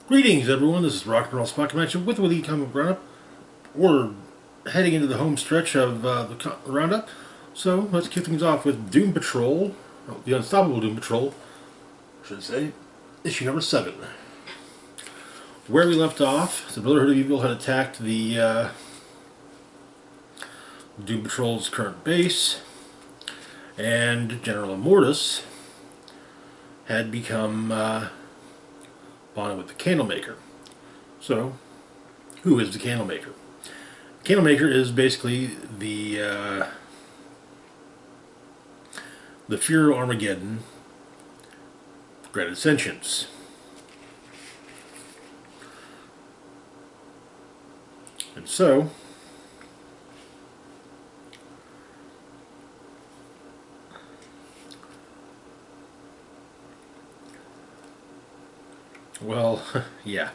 Greetings, everyone. This is Rock and Roll Spot Connection with Wiki Comic Roundup. We're heading into the home stretch of the roundup, so let's kick things off with Doom Patrol, the Unstoppable Doom Patrol, I should say, issue number 7. Where we left off, the Brotherhood of Evil had attacked the Doom Patrol's current base, and General Immortus had become bonded with the Candlemaker. So, who is the Candlemaker? The Candlemaker is basically the Fuhrer Armageddon granted sentience. And so, well, yeah.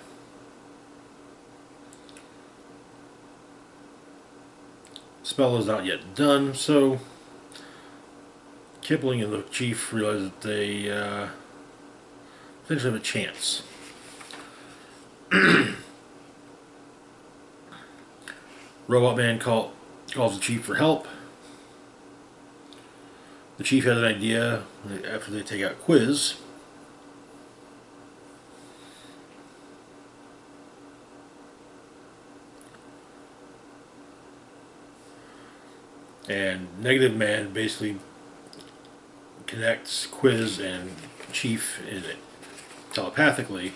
Spell is not yet done, so Kipling and the Chief realize that they potentially have a chance. Robot Man calls the Chief for help. The Chief has an idea after they take out Quiz. And Negative Man basically connects Quiz and Chief in it telepathically,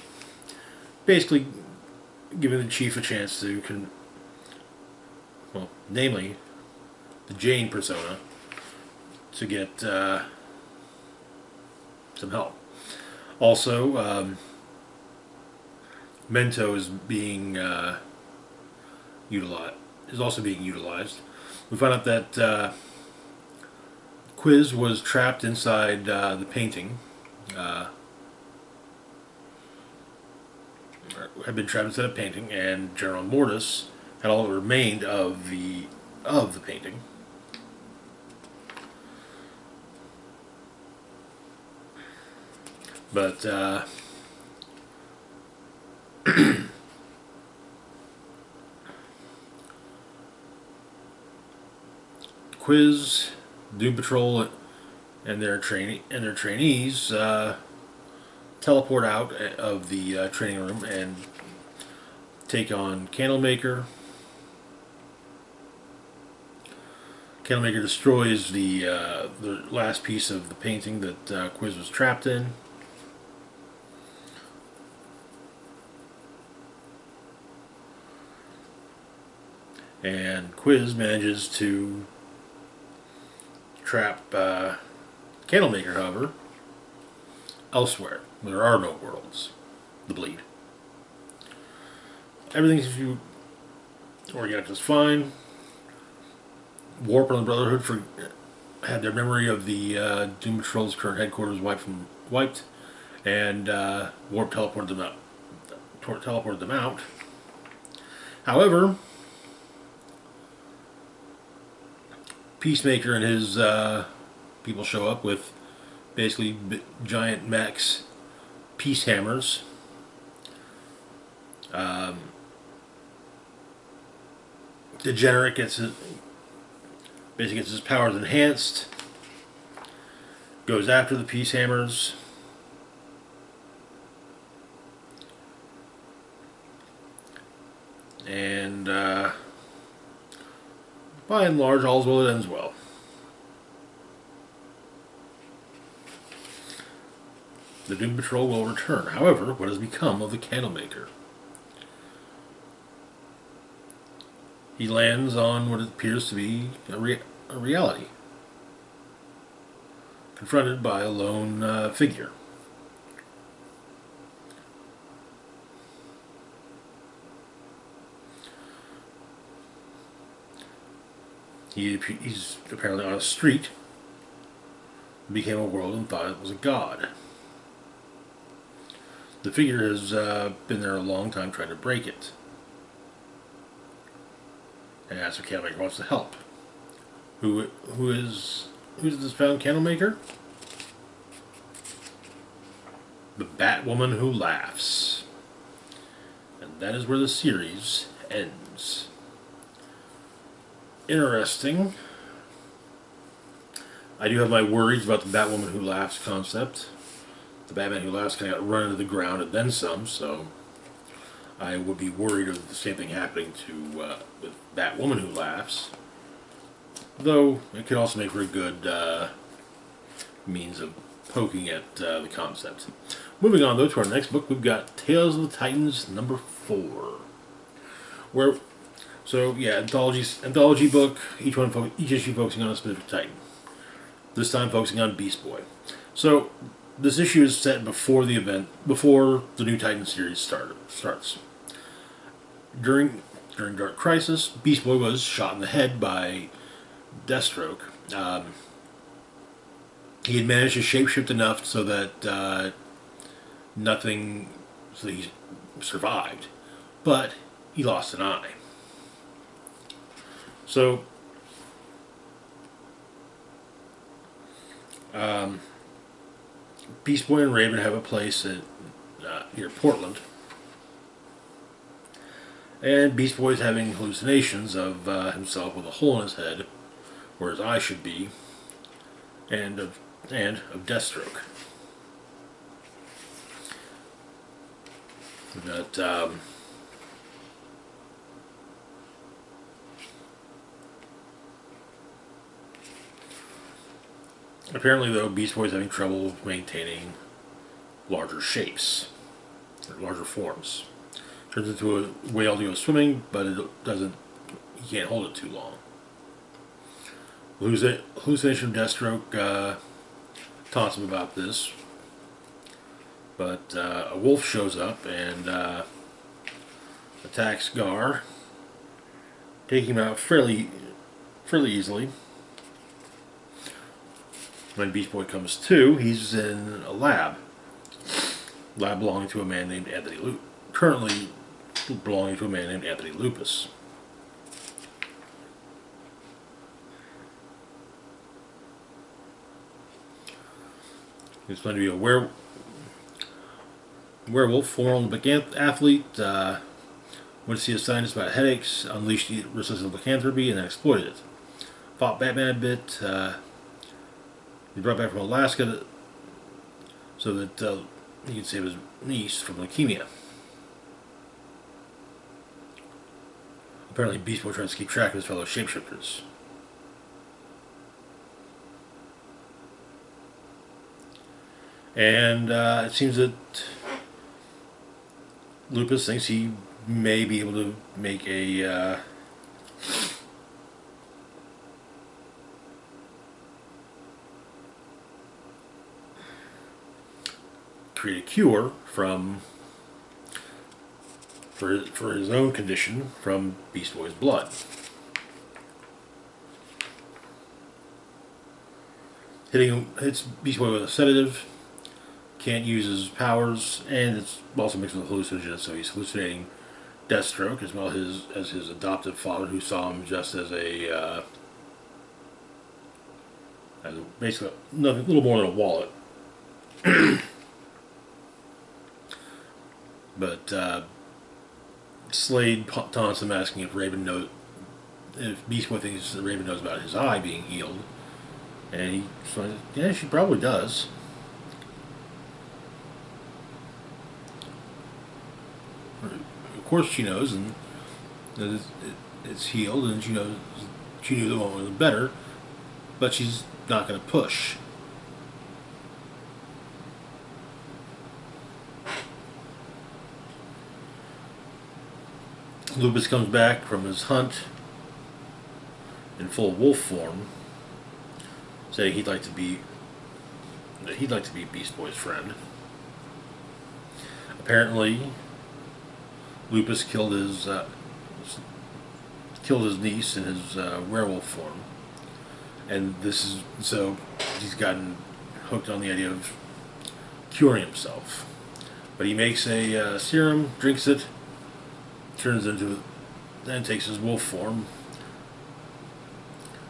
basically giving the Chief a chance to, namely the Jane persona, to get some help. Also, Mento is being utilized. We find out that Quiz was trapped inside the painting. Had been trapped inside a painting, and General Mortis had all that remained of the painting. But Quiz, Doom Patrol, and their trainees teleport out of the training room and take on Candlemaker. Candlemaker destroys the last piece of the painting that Quiz was trapped in. And Quiz manages to trap Candlemaker, however, elsewhere. There are no worlds. The bleed. Everything's organic just fine. Warp and the Brotherhood had their memory of the Doom Patrol's current headquarters wiped, and Warp teleported them out. However, Peacemaker and his people show up with basically giant mechs, peace hammers. Degenerate gets his powers enhanced, goes after the peace hammers. And by and large, all's well that ends well. The Doom Patrol will return. However, what has become of the Candlemaker? He lands on what appears to be a reality, confronted by a lone figure. He's apparently on a street, became a world and thought it was a god. The figure has been there a long time trying to break it. And asks if Candlemaker wants to help. Who's this found Candlemaker? The Batwoman who laughs. And that is where the series ends. Interesting. I do have my worries about the Batwoman Who Laughs concept. The Batman Who Laughs kind of got run into the ground and then some, so I would be worried of the same thing happening to with Batwoman Who Laughs. Though it could also make for a good means of poking at the concept. Moving on, though, to our next book, we've got Tales of the Titans number 4. Anthology book, each issue focusing on a specific Titan. This time focusing on Beast Boy. So, this issue is set before the New Titan series starts. During Dark Crisis, Beast Boy was shot in the head by Deathstroke. He had managed to shapeshift enough so that he survived, but he lost an eye. So, Beast Boy and Raven have a place near Portland, and Beast Boy's having hallucinations of himself with a hole in his head, where his eye should be, and of Deathstroke. But apparently, though, Beast Boy's having trouble maintaining larger shapes, or larger forms. Turns into a whale to go swimming, but it doesn't. He can't hold it too long. Hallucination of Deathstroke taunts him about this, but a wolf shows up and attacks Gar, taking him out fairly easily. When Beast Boy comes to, he's in a lab belonging to a man named currently belonging to a man named Anthony Lupus. He's going to be a werewolf, former Olympic athlete, went to see a scientist about headaches, unleashed the resistance lycanthropy, and then exploited it. Fought Batman a bit. He brought back from Alaska so that he could save his niece from leukemia. Apparently, Beast Boy tries to keep track of his fellow shapeshifters. And it seems that Lupus thinks he may be able to make create a cure for his own condition from Beast Boy's blood. Hits Beast Boy with a sedative. Can't use his powers, and it's also mixed with hallucinogens, so he's hallucinating Deathstroke as well as his adoptive father, who saw him just as basically nothing, a little more than a wallet. But Slade taunts him, asking if Beast Boy thinks that Raven knows about his eye being healed, and he says, "Yeah, she probably does." Of course she knows, and that it's healed, and she knows she knew the one was better, but she's not going to push. Lupus comes back from his hunt in full wolf form, saying he'd like to be Beast Boy's friend. Apparently, Lupus killed his niece in his werewolf form, and so he's gotten hooked on the idea of curing himself. But he makes a serum, drinks it, then takes his wolf form.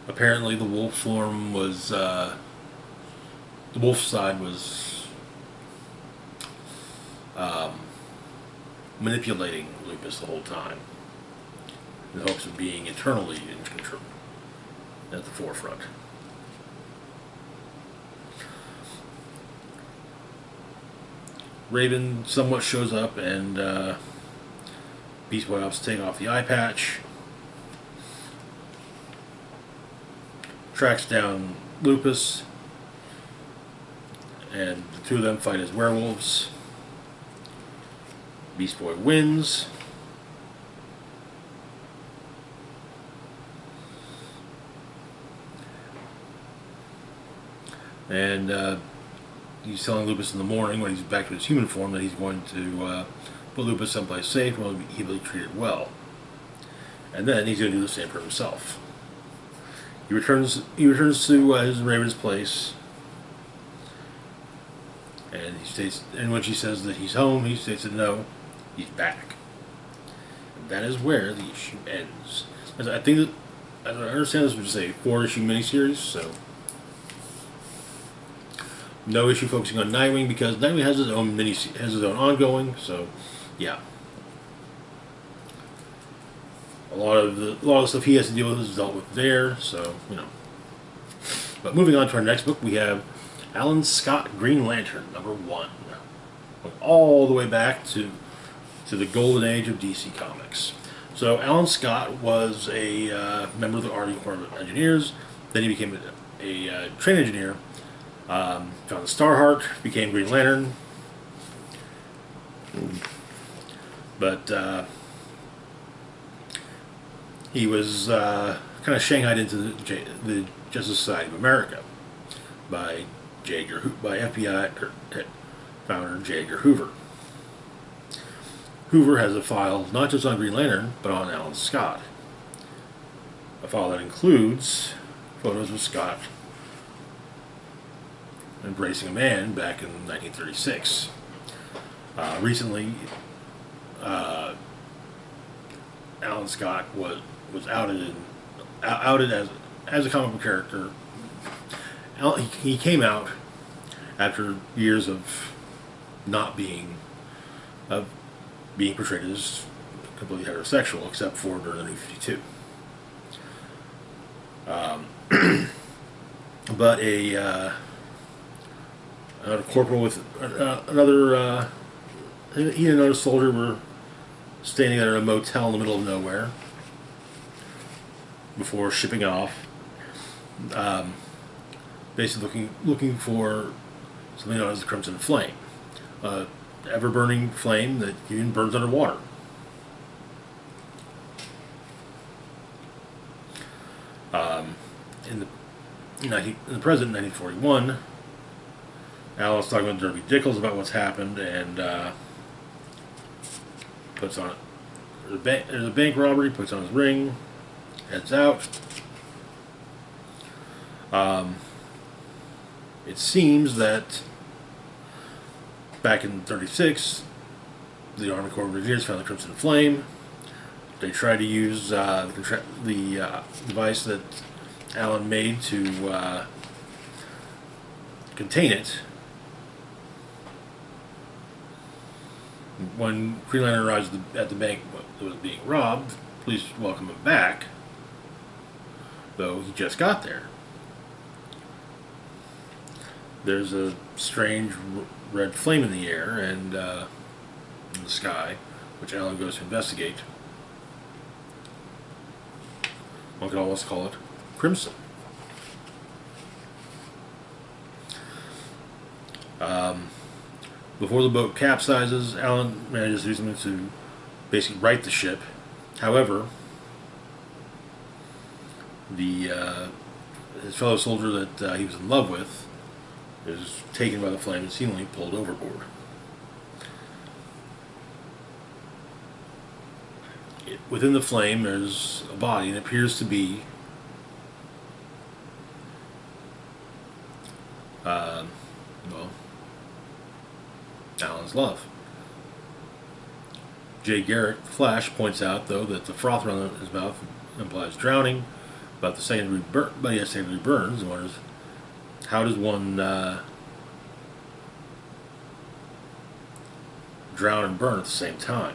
Apparently, the wolf form was the wolf side was manipulating Lupus the whole time in the hopes of being eternally in control at the forefront. Raven somewhat shows up, and Beast Boy helps take off the eye patch, tracks down Lupus, and the two of them fight as werewolves. Beast Boy wins. And he's telling Lupus in the morning, when he's back to his human form, that he's going to put Lupus someplace safe and he'll be treated well. And then he's going to do the same for himself. He returns to his Raven's place, and he states. And when she says that he's home, he states that no, he's back. And that is where the issue ends. I think that, as I understand, this was a 4-issue miniseries, so no issue focusing on Nightwing, because Nightwing has his own ongoing. So, yeah. A lot of the stuff he has to deal with is dealt with there, so, you know. But moving on to our next book, we have Alan Scott Green Lantern, #1. Going all the way back to the golden age of DC Comics. So Alan Scott was a member of the Army Corps of Engineers. Then he became a train engineer. Found the Starheart, became Green Lantern. But he was kind of shanghaied into the Justice Society of America by FBI founder J. Edgar Hoover. Hoover has a file not just on Green Lantern, but on Alan Scott. A file that includes photos of Scott embracing a man back in 1936. Recently, Alan Scott was outed as a comic book character. He came out after years of not being portrayed as completely heterosexual, except for during the New 52. But another corporal with he and another soldier were standing at a motel in the middle of nowhere before shipping off, basically looking for something known as the Crimson Flame, ever-burning flame that even burns underwater. In the present, 1941, Alan's talking with Derby Dickles about what's happened, and puts on there's a bank robbery, puts on his ring, heads out. It seems that back in 1936, the Army Corps of Engineers found the Crimson Flame. They tried to use the device that Alan made to contain it. When Green Lantern arrives at the bank that was being robbed, police welcome him back, though he just got there. There's a strange red flame in the air and in the sky, which Alan goes to investigate. One could almost call it crimson. Before the boat capsizes, Alan manages to do something to basically right the ship. However, his fellow soldier that he was in love with is taken by the flame and seemingly pulled overboard. Within the flame, there's a body, and it appears to be Alan's love. Jay Garrick, Flash, points out, though, that the froth around his mouth implies drowning, but he has secondary burns, and wonders, how does one drown and burn at the same time?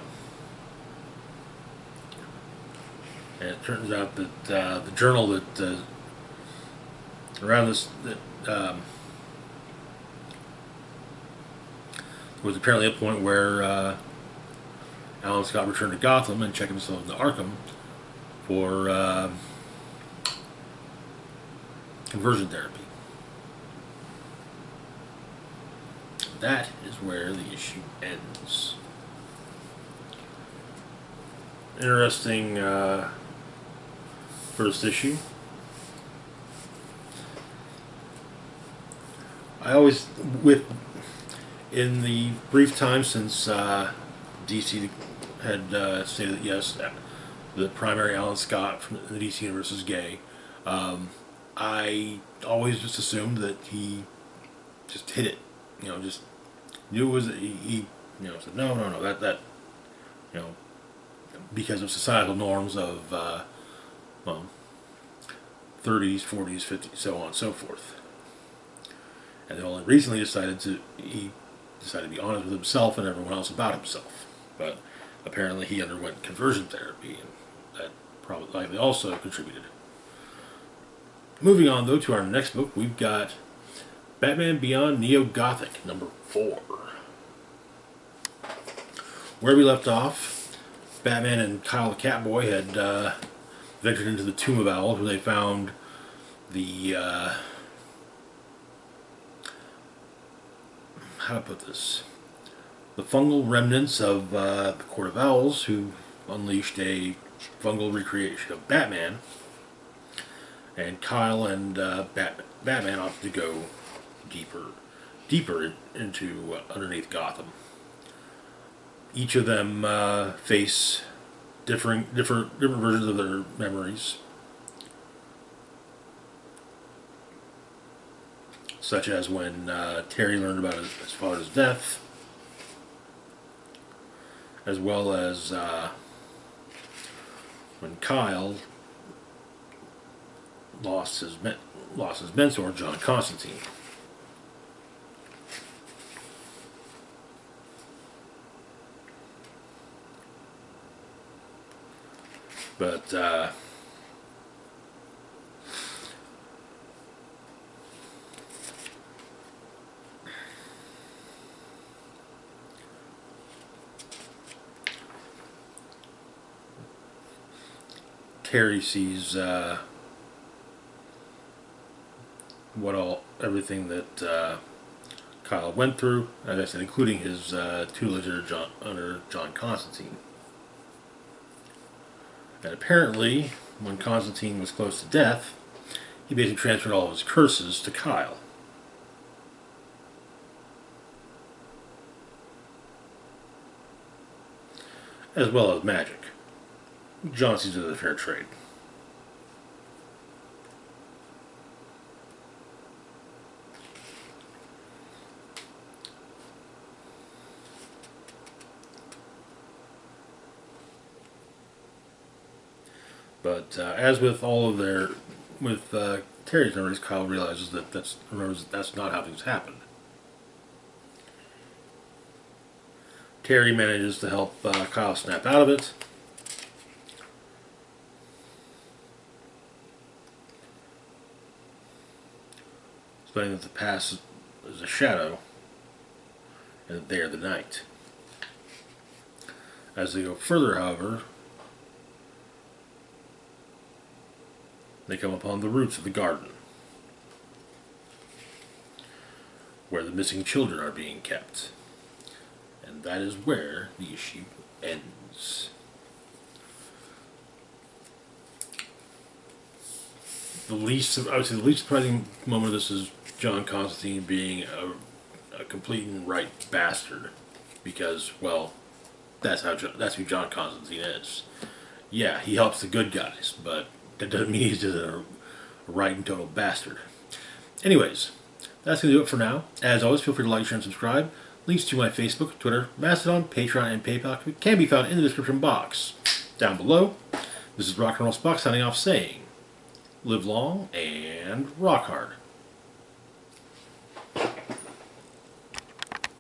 And it turns out that the journal that around this that was apparently a point where Alan Scott returned to Gotham and checked himself into Arkham for conversion therapy. That is where the issue ends. Interesting first issue. I always, in the brief time since DC had stated that yes, the primary Alan Scott from the DC universe is gay, I always just assumed that he just hid it. Just knew it was he said no that because of societal norms of 30s, 40s, 50s, so on and so forth. And they only recently decided to be honest with himself and everyone else about himself. But apparently he underwent conversion therapy, and that probably likely also contributed. Moving on, though, to our next book, we've got Batman Beyond Neo-Gothic, number 4. Where we left off, Batman and Kyle the Catboy had ventured into the Tomb of Owls, where they found the how to put this? The fungal remnants of the Court of Owls, who unleashed a fungal recreation of Batman, and Kyle and Batman opted to go deeper into underneath Gotham. Each of them face different versions of their memories, such as when Terry learned about his father's death, as well as when Kyle lost his mentor, John Constantine. But Terry sees everything that Kyle went through, as I said, including his tutelage under John Constantine. And apparently, when Constantine was close to death, he basically transferred all of his curses to Kyle. As well as magic. John sees it as a fair trade. But as with all of Terry's memories, Kyle realizes that's not how things happened. Terry manages to help Kyle snap out of it. Explaining that the past is a shadow and that they are the night. As they go further, however, they come upon the roots of the garden, where the missing children are being kept. And that is where the issue ends. The least surprising moment of this is John Constantine being a complete and right bastard, because, well, that's who John Constantine is. Yeah, he helps the good guys, but that doesn't mean he's just a right and total bastard. Anyways, that's going to do it for now. As always, feel free to like, share, and subscribe. Links to my Facebook, Twitter, Mastodon, Patreon, and PayPal can be found in the description box down below. This is Rock and Roll Spock signing off saying, live long and rock hard.